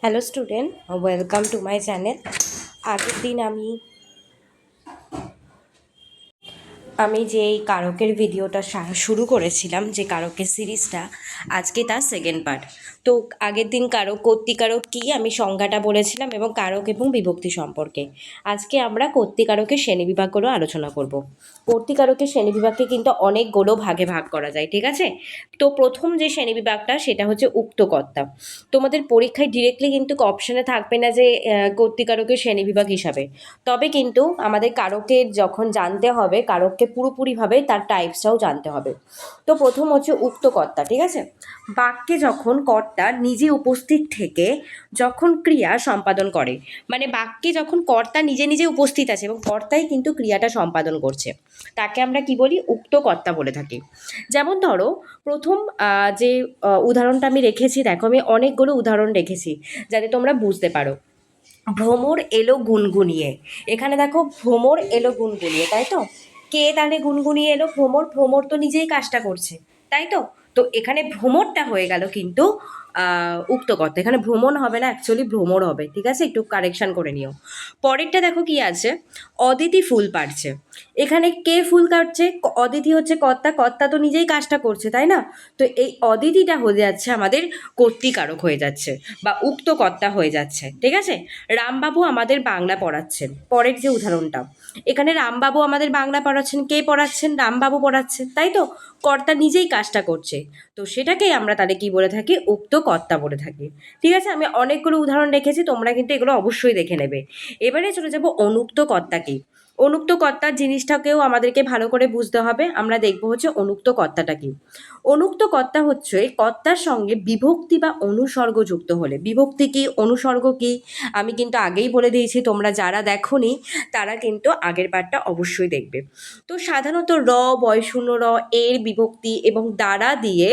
Hello student, welcome to my channel. আগের দিন আমি যে এই কারকের ভিডিওটা শুরু করেছিলাম, যে কারকের সিরিজটা, আজকে তার সেকেন্ড পার্ট। তো আগের দিন কারক কর্তৃকারক কী আমি সংজ্ঞাটা বলেছিলাম এবং কারক এবং বিভক্তি সম্পর্কে। আজকে আমরা কর্তৃকারকের শ্রেণীবিভাগগুলো আলোচনা করব। কর্তৃকারকের শ্রেণীবিভাগকে কিন্তু অনেকগুলো ভাগে ভাগ করা যায়, ঠিক আছে? তো প্রথম যে শ্রেণীবিভাগটা সেটা হচ্ছে উক্তকর্তা। তোমাদের পরীক্ষায় ডিরেক্টলি কিন্তু অপশানে থাকবে না যে কর্তৃকারকের শ্রেণীবিভাগ হিসাবে, তবে কিন্তু আমাদের কারকের যখন জানতে হবে, কারককে পুরোপুরিভাবে তার টাইপসটাও জানতে হবে। তো প্রথম হচ্ছে উক্তকর্তা, ঠিক আছে? বাক্যে যখন কর্তা নিজে উপস্থিত থেকে যখন ক্রিয়া সম্পাদন করে, মানে বাক্যে যখন কর্তা নিজে নিজে উপস্থিত আছে এবং কর্তাই কিন্তু ক্রিয়াটা সম্পাদন করছে, তাকে আমরা কি বলি? উক্তকর্তা বলে থাকি। যেমন ধরো, প্রথম যে উদাহরণটা আমি রেখেছি, দেখো আমি অনেকগুলো উদাহরণ রেখেছি যাতে তোমরা বুঝতে পারো। ভ্রমর এলো গুনগুনিয়ে, এখানে দেখো ভ্রমর এলো গুনগুনিয়ে, তাই তো? কে তাহলে গুনগুনিয়ে এলো? ভ্রমর। ভ্রমর তো নিজেই কাজটা করছে, তাই তো? তো এখানে ভ্রমরটা হয়ে গেল কিন্তু উক্তকর্তা। এখানে ভ্রমণ হবে না, অ্যাকচুয়ালি ভ্রমর হবে, ঠিক আছে? একটু কারেকশন করে নিও। পরেরটা দেখো কি আছে, অদিতি ফুল পাড়ছে। এখানে কে ফুল কাটছে? অদিতি হচ্ছে কর্তা, কর্তা তো নিজেই কাজটা করছে, তাই না? তো এই অদিতিটা হয়ে যাচ্ছে আমাদের কর্তৃকারক হয়ে যাচ্ছে বা উক্তকর্তা হয়ে যাচ্ছে, ঠিক আছে? রামবাবু আমাদের বাংলা পড়াচ্ছেন, পরের যে উদাহরণটা, এখানে রামবাবু আমাদের বাংলা পড়াচ্ছেন। কে পড়াচ্ছেন? রামবাবু পড়াচ্ছেন, তাই তো? কর্তা নিজেই কাজটা করছে, তো সেটাকেই আমরা তাহলে কি বলে থাকি? উক্তকর্তা বলে থাকি, ঠিক আছে? আমি অনেকগুলো উদাহরণ রেখেছি, তোমরা কিন্তু এগুলো অবশ্যই দেখে নেবে। এবারে চলে যাব অনুক্ত কর্তা কি। অনুক্ত কর্তার জিনিসটাকেও আমাদেরকে ভালো করে বুঝতে হবে। আমরা দেখব হচ্ছে অনুক্ত কর্তাটা কি। অনুক্ত কর্তা হচ্ছে কর্তার সঙ্গে বিভক্তি বা অনুসর্গ যুক্ত হলে। বিভক্তি কি, অনুসর্গ কি, আমি কিন্তু আগেই বলে দিয়েছি, তোমরা যারা দেখোনি তারা কিন্তু আগের পার্টটা অবশ্যই দেখবে। তো সাধারণত র, বয়শূন্য র, এর বিভক্তি এবং দ্বারা দিয়ে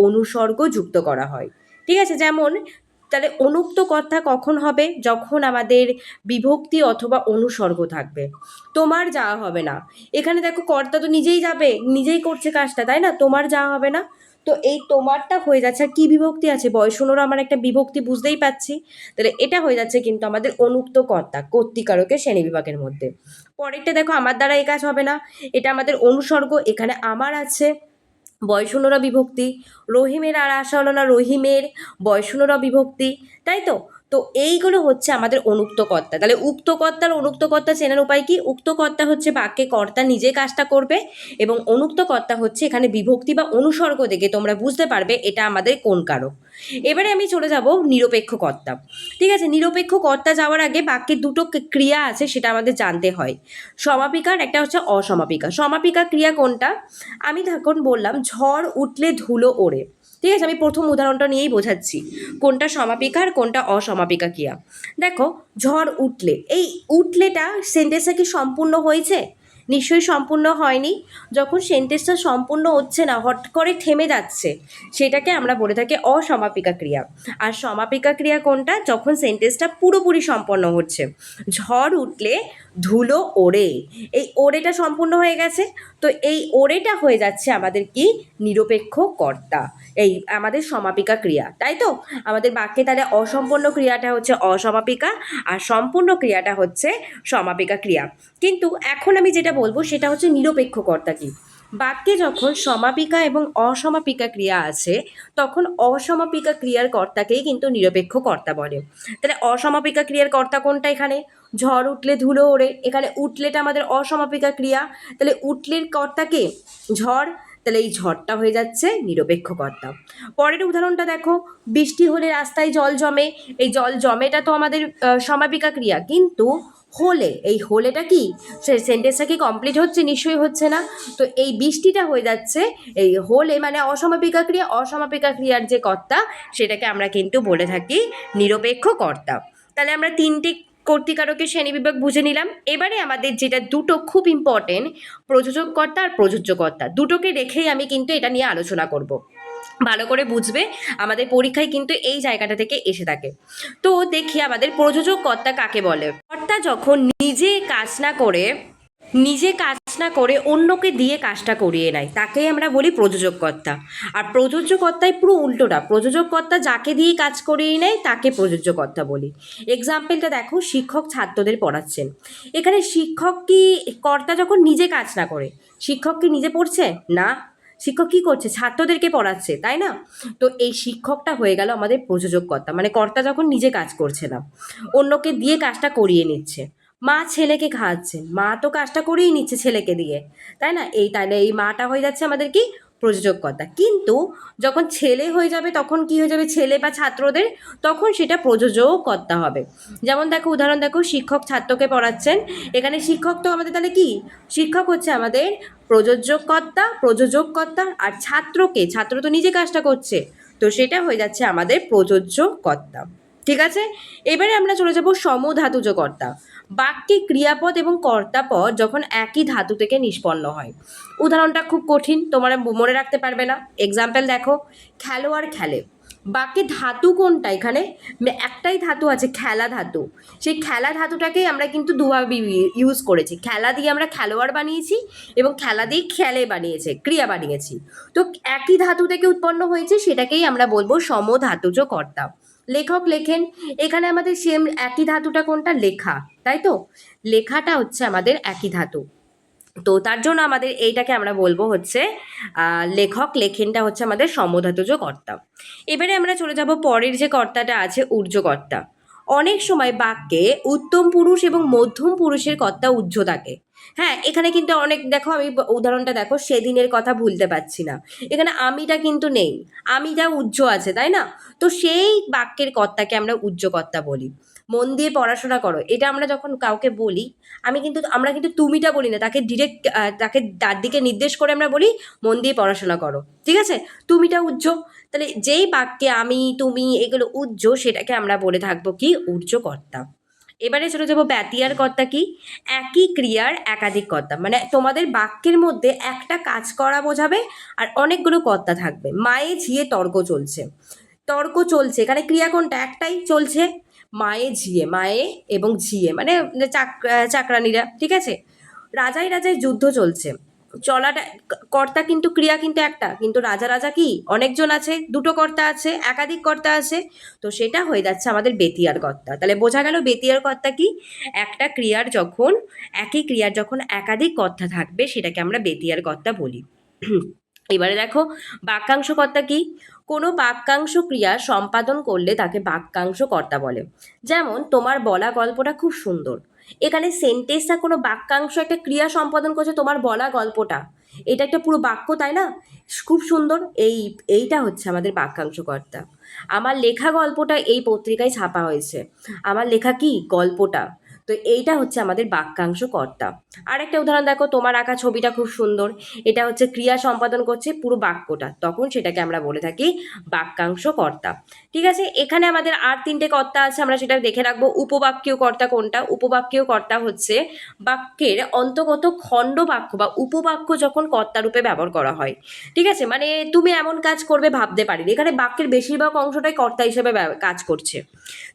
অনুসর্গ যুক্ত করা হয়, ঠিক আছে? যেমন, তাহলে অনুক্ত কর্তা কখন হবে? যখন আমাদের বিভক্তি অথবা অনুসর্গ থাকবে। তোমার যাওয়া হবে না, এখানে দেখো কর্তা তো নিজেই যাবে, নিজেই করছে কাজটা, তাই না? তোমার যাওয়া হবে না, তো এই তোমারটা হয়ে যাচ্ছে। আর কি বিভক্তি আছে? বয়শূন্যর আমার একটা বিভক্তি, বুঝতেই পাচ্ছি। তাহলে এটা হয়ে যাচ্ছে কিন্তু আমাদের অনুক্ত কর্তা, কর্তৃকারকের শ্রেণীবিভাগের মধ্যে। পরেরটা দেখো, আমার দ্বারা এই কাজ হবে না, এটা আমাদের অনুসর্গ। এখানে আমার আছে, বয়শূন্যরা বিভক্তি। রহিমের আর আসা হলো না, রহিমের বয়শূন্যরা বিভক্তি, তাই তো? তো এইগুলো হচ্ছে আমাদের অনুক্ত কর্তা। তাহলে উক্ত কর্তার অনুক্ত কর্তা চেনার উপায় কি? উক্ত কর্তা হচ্ছে বাক্যে কর্তা নিজে কাজটা করবে, এবং অনুক্ত কর্তা হচ্ছে এখানে বিভক্তি বা অনুসর্গ দেখে তোমরা বুঝতে পারবে এটা আমাদের কোন কারক। এবারে আমি চলে যাব নিরপেক্ষ কর্তা, ঠিক আছে? নিরপেক্ষ কর্তা যাওয়ার আগে বাক্যের দুটো ক্রিয়া আছে, সেটা আমাদের জানতে হয়। সমাপিকার একটা হচ্ছে অসমাপিকা। সমাপিকা ক্রিয়া কোনটা? আমি তখন বললাম ঝড় উঠলে ধুলো ওড়ে, ঠিক আছে? আমি প্রথম উদাহরণটা নিয়েই বোঝাচ্ছি কোনটা সমাপিকা আর কোনটা অসমাপিকা ক্রিয়া। দেখো, ঝড় উঠলে, এই উঠলেটা সেন্টেন্সটা কি সম্পূর্ণ হয়েছে? নিশ্চয়ই সম্পূর্ণ হয়নি। যখন সেন্টেন্সটা সম্পূর্ণ হচ্ছে না, হট করে থেমে যাচ্ছে, সেটাকে আমরা বলে থাকি অসমাপিকা ক্রিয়া। আর সমাপিকা ক্রিয়া কোনটা? যখন সেন্টেন্সটা পুরোপুরি সম্পন্ন হচ্ছে। ঝড় উঠলে ধুলো ওড়ে, এই ওড়েটা সম্পূর্ণ হয়ে গেছে, তো এই ওড়েটা হয়ে যাচ্ছে আমাদের কি? নিরপেক্ষ কর্তা, এই আমাদের সমাপিকা ক্রিয়া, তাই তো? আমাদের বাক্যে তাহলে অসম্পূর্ণ ক্রিয়াটা হচ্ছে অসমাপিকা, আর সম্পূর্ণ ক্রিয়াটা হচ্ছে সমাপিকা ক্রিয়া। কিন্তু এখন আমি যেটা বলবো সেটা হচ্ছে নিরপেক্ষ কর্তা কি। বাক্যে যখন সমাপিকা এবং অসমাপিকা ক্রিয়া আছে, তখন অসমাপিকা ক্রিয়ার কর্তাকেই কিন্তু নিরপেক্ষ কর্তা বলে। তাহলে অসমাপিকা ক্রিয়ার কর্তা কোনটা? এখানে ঝড় উঠলে ধুলো ওড়ে, এখানে উঠলেটা আমাদের অসমাপিকা ক্রিয়া, তাহলে উঠলের কর্তাকে ঝড়, তাহলে এই ঝড়টা হয়ে যাচ্ছে নিরপেক্ষ কর্তা। পরের উদাহরণটা দেখো, বৃষ্টি হলে রাস্তায় জল জমে, এই জল জমেটা তো আমাদের সমাপিকা ক্রিয়া, কিন্তু হলে, এই হলেটা কি? সে সেন্টেন্সটা কি কমপ্লিট হচ্ছে? নিশ্চয়ই হচ্ছে না। তো এই বৃষ্টিটা হয়ে যাচ্ছে এই হলে, মানে অসমাপিকা ক্রিয়া। অসমাপিকা ক্রিয়ার যে কর্তা, সেটাকে আমরা কিন্তু বলে থাকি নিরপেক্ষ কর্তা। তাহলে আমরা তিনটি কর্তৃকারকের শ্রেণীবিভাগ বুঝে নিলাম। এবারে আমাদের যেটা দুটো খুব ইম্পর্টেন্ট, প্রযোজক কর্তা আর প্রযোজ্য কর্তা, দুটোকে রেখেই আমি কিন্তু এটা নিয়ে আলোচনা করব। ভালো করে বুঝবে, আমাদের পরীক্ষায় কিন্তু এই জায়গাটা থেকে এসে থাকে। তো দেখি আমাদের প্রযোজক কর্তা কাকে বলে। কর্তা যখন নিজে কাজ না করে নিজে কাজ না করে অন্যকে দিয়ে কাজটা করিয়ে নেয়, তাকেই আমরা বলি প্রযোজককর্তা। আর প্রযোজ্যকর্তায় পুরো উল্টোটা, প্রযোজককর্তা যাকে দিয়ে কাজ করিয়ে নেয় তাকে প্রযোজ্যকর্তা বলি। এক্সাম্পলটা দেখো, শিক্ষক ছাত্রদের পড়াচ্ছেন। এখানে শিক্ষক কি, কর্তা যখন নিজে কাজ না করে, শিক্ষক কি নিজে পড়ছে না, শিক্ষক কী করছে, ছাত্রদেরকে পড়াচ্ছে, তাই না? তো এই শিক্ষকটা হয়ে গেল আমাদের প্রযোজককর্তা, মানে কর্তা যখন নিজে কাজ করছে না, অন্যকে দিয়ে কাজটা করিয়ে নিচ্ছে। মা ছেলেকে খাওয়াচ্ছেন, মা তো কাজটা করেই নিচ্ছে ছেলেকে দিয়ে, তাই না? তাহলে এই মাটা হয়ে যাচ্ছে আমাদের কি, প্রযোজককর্তা। কিন্তু যখন ছেলে হয়ে যাবে তখন কি হয়ে যাবে, ছেলে বা ছাত্রদের, তখন সেটা প্রযোজককর্তা হবে। যেমন দেখো, উদাহরণ দেখো, শিক্ষক ছাত্রকে পড়াচ্ছেন, এখানে শিক্ষক তো আমাদের তাহলে কি, শিক্ষক হচ্ছে আমাদের প্রযোজককর্তা, আর ছাত্র তো নিজে কাজটা করছে, তো সেটা হয়ে যাচ্ছে আমাদের প্রযোজ্যকর্তা। ঠিক আছে, এবারে আমরা চলে যাব সমধাতুজ কর্তা। বাক্যে ক্রিয়াপদ এবং কর্তাপদ যখন একই ধাতু থেকে নিষ্পন্ন হয়। উদাহরণটা খুব কঠিন, তোমরা মনে রাখতে পারবে না। এক্সাম্পল দেখো, খেলোয়াড় খেলে। বাক্যে ধাতু কোনটা, এখানে একটাই ধাতু আছে, খেলা ধাতু। সেই খেলা ধাতুটাকেই আমরা কিন্তু দুভাবে ইউজ করেছি। খেলা দিয়ে আমরা খেলোয়াড় বানিয়েছি এবং খেলা দিয়ে খেলে বানিয়েছে, ক্রিয়া বানিয়েছি। তো একই ধাতু থেকে উৎপন্ন হয়েছে, সেটাকেই আমরা বলবো সমধাতুজ কর্তা। লেখক লেখেন, এখানে আমাদের সেম একই ধাতুটা কোনটা, লেখা, তাই তো? লেখাটা হচ্ছে আমাদের একই ধাতু, তো তার জন্য আমাদের এইটাকে আমরা বলবো হচ্ছে লেখক লেখেনটা হচ্ছে আমাদের সমধাতুজ কর্তা। এবারে আমরা চলে যাব পরের যে কর্তাটা আছে, ঊর্ধ্বকর্তা। অনেক সময় বাক্যে উত্তম পুরুষ এবং মধ্যম পুরুষের কর্তা ঊর্ধ্ব থাকে। হ্যাঁ, এখানে কিন্তু অনেক, দেখো আমি উদাহরণটা দেখো, সেদিনের কথা ভুলতে পারছি না, এখানে আমিটা কিন্তু নেই, আমিটা উজ্জ্ব আছে, তাই না? তো সেই বাক্যের কর্তাকে আমরা উজ্জ্বকর্তা বলি। মন দিয়ে পড়াশোনা করো, এটা আমরা যখন কাউকে বলি, আমরা কিন্তু তুমিটা বলি না, তাকে ডিরেক্ট, তাকে তার দিকে নির্দেশ করে আমরা বলি মন দিয়ে পড়াশোনা করো, ঠিক আছে? তুমিটা উজ্জ্ব, তাহলে যেই বাক্যে আমি তুমি এগুলো উজ্জ্ব, সেটাকে আমরা বলে থাকবো কি, ঊর্ধ্বকর্তা। এবারে চলে যাবো ব্যতিয়ার কর্তা। কি, একই ক্রিয়ার একাধিক কর্তা, মানে তোমাদের বাক্যের মধ্যে একটা কাজ করা বোঝাবে আর অনেকগুলো কর্তা থাকবে। মায়ে ঝিয়ে তর্ক চলছে, এখানে ক্রিয়া কোনটা, একটাই চলছে, মায়ে ঝিয়ে, মায়ে এবং ঝিয়ে মানে চাকরানীরা, ঠিক আছে? রাজায় রাজায় যুদ্ধ চলছে, চলাটা কর্তা কিন্তু, ক্রিয়া কিন্তু একটা, কিন্তু রাজা কি অনেকজন আছে, দুটো কর্তা আছে, একাধিক কর্তা আছে, তো সেটা হয়ে যাচ্ছে আমাদের বেতিয়ার কর্তা। তাহলে বোঝা গেল বেতিয়ার কর্তা কি, একটা ক্রিয়ার যখন, একই ক্রিয়ার যখন একাধিক কর্তা থাকবে সেটাকে আমরা বেতিয়ার কর্তা বলি। এবারে দেখো, বাক্যাংশ কর্তা কি, কোনো বাক্যাংশ ক্রিয়া সম্পাদন করলে তাকে বাক্যাংশ কর্তা বলে। যেমন তোমার বলা গল্পটা খুব সুন্দর, এখানে সেন্টেন্সটা কোনো বাক্যাংশ একটা ক্রিয়া সম্পাদন করছে, তোমার বলা গল্পটা, এটা একটা পুরো বাক্য, তাই না? খুব সুন্দর, এইটা হচ্ছে আমাদের বাক্যাংশ কর্তা। আমার লেখা গল্পটা এই পত্রিকায় ছাপা হয়েছে, আমার লেখা কি, গল্পটা, তো এইটা হচ্ছে আমাদের বাক্যাংশ কর্তা। আর একটা উদাহরণ দেখো, তোমার আঁকা ছবিটা খুব সুন্দর, এটা হচ্ছে ক্রিয়া সম্পাদন করছে পুরো বাক্যটা, তখন সেটাকে আমরা বলে থাকি বাক্যাংশ কর্তা। ঠিক আছে, এখানে আমাদের আর তিনটে কর্তা আছে, আমরা সেটা দেখে রাখবো। উপবাক্যীয় কর্তা কোনটা, উপবাক্যীয় কর্তা হচ্ছে বাক্যের অন্তর্গত খণ্ড বাক্য বা উপবাক্য যখন কর্তা রূপে ব্যবহার করা হয়। ঠিক আছে, মানে তুমি এমন কাজ করবে ভাবতে পারিনি, এখানে বাক্যের বেশিরভাগ অংশটাই কর্তা হিসেবে কাজ করছে,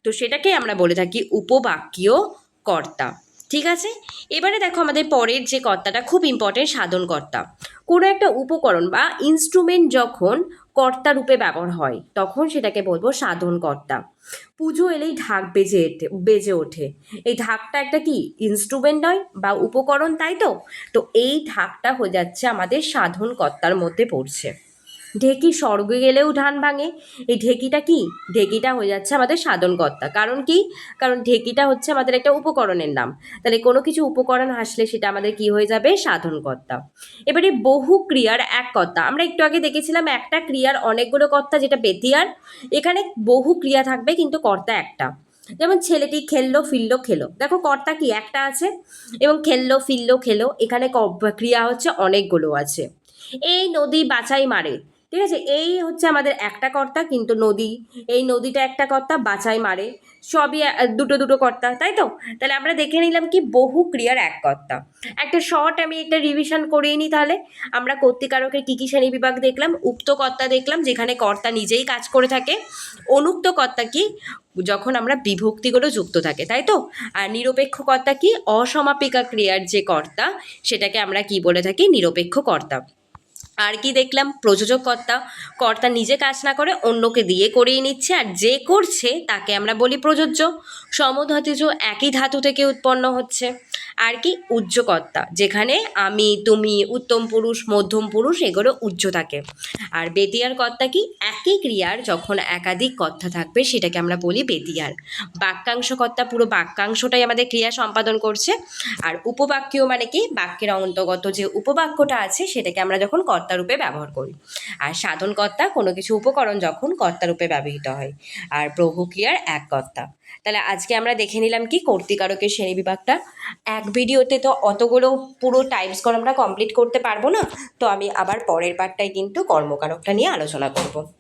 তো সেটাকেই আমরা বলে থাকি উপবাক্যীয় কর্তা। ঠিক আছে, এবারে দেখো আমাদের পরের যে কর্তাটা খুব ইম্পর্টেন্ট, সাধনকর্তা। কোনো একটা উপকরণ বা ইনস্ট্রুমেন্ট যখন কর্তা রূপে ব্যবহার হয় তখন সেটাকে বলবো সাধনকর্তা। পুজো এলেই ঢাক বেজে ওঠে, এই ঢাকটা একটা কি, ইনস্ট্রুমেন্ট নয় বা উপকরণ, তাই তো? তো এই ঢাকটা হয়ে যাচ্ছে আমাদের সাধনকর্তার মধ্যে পড়ছে। ঢেকি স্বর্গে গেলেও ধান ভাঙে, এই ঢেকিটা কি, ঢেকিটা হয়ে যাচ্ছে আমাদের সাধনকর্তা। কারণ কি, কারণ ঢেকিটা হচ্ছে আমাদের একটা উপকরণের নাম, তাহলে কোনো কিছু উপকরণ আসলে সেটা আমাদের কি হয়ে যাবে, সাধনকর্তা। এবারে বহু ক্রিয়ার এক কর্তা, আমরা একটু আগে দেখেছিলাম একটা ক্রিয়ার অনেকগুলো কর্তা, যেটা বেতিয়ার, এখানে বহু ক্রিয়া থাকবে কিন্তু কর্তা একটা। যেমন ছেলেটি খেললো ফিরলো খেলো, দেখো কর্তা কি, একটা আছে, এবং খেললো ফিরলো খেলো, এখানে ক্রিয়া হচ্ছে অনেকগুলো আছে। এই নদী বাছাই মারে, ঠিক আছে, এই হচ্ছে আমাদের একটা কর্তা, কিন্তু নদী, এই নদীটা একটা কর্তা, বাঁচাই মারে, সবই দুটো দুটো কর্তা, তাই তো? তাহলে আমরা দেখে নিলাম কি বহু ক্রিয়ার এক কর্তা। একটা শর্ট আমি একটা রিভিশন করিয়ে নিই তাহলে। আমরা কর্তৃকারকের কী কী শ্রেণী বিভাগ দেখলাম? উক্ত কর্তা দেখলাম, যেখানে কর্তা নিজেই কাজ করে থাকে। অনুক্ত কর্তা কি? যখন আমরা বিভক্তিগুলো যুক্ত থাকে, তাই তো? আর নিরপেক্ষ কর্তা কি? অসমাপিকা ক্রিয়ার যে কর্তা, সেটাকে আমরা কি বলে থাকি? নিরপেক্ষ কর্তা। আর কি দেখলাম? প্রযোজক কর্তা, কর্তা নিজে কাজ না করে অন্যকে দিয়ে করিয়ে নিচ্ছে, আর যে করছে তাকে আমরা বলি প্রযোজ্য। সমধাতুজ একই ধাতু থেকে উৎপন্ন হচ্ছে। আর কি? উজ্জ্বকর্তা, যেখানে আমি, তুমি, উত্তম পুরুষ, মধ্যম পুরুষ এগুলো উজ্জ্ব থাকে। আর বেতিয়ার কর্তা কি? একই ক্রিয়ার যখন একাধিক কর্তা থাকবে সেটাকে আমরা বলি বেতিয়ার। বাক্যাংশ কর্তা পুরো বাক্যাংশটাই আমাদের ক্রিয়া সম্পাদন করছে। আর উপবাক্য মানে কি? বাক্যের অন্তর্গত যে উপবাক্যটা আছে সেটাকে আমরা যখন কর্তারূপে ব্যবহার করি। আর সাধনকর্তা কোনো কিছু উপকরণ যখন কর্তারূপে ব্যবহৃত হয়। আর বহু ক্রিয়ার এক কর্তা। তাহলে আজকে আমরা দেখে নিলাম কি কর্তৃকারকের শ্রেণীবিভাগটা। এক ভিডিওতে তো অতগুলো পুরো টাইপসগুলো আমরা কমপ্লিট করতে পারবো না, তো আমি আবার পরের পার্টটায় কিন্তু কর্মকারকটা নিয়ে আলোচনা করব।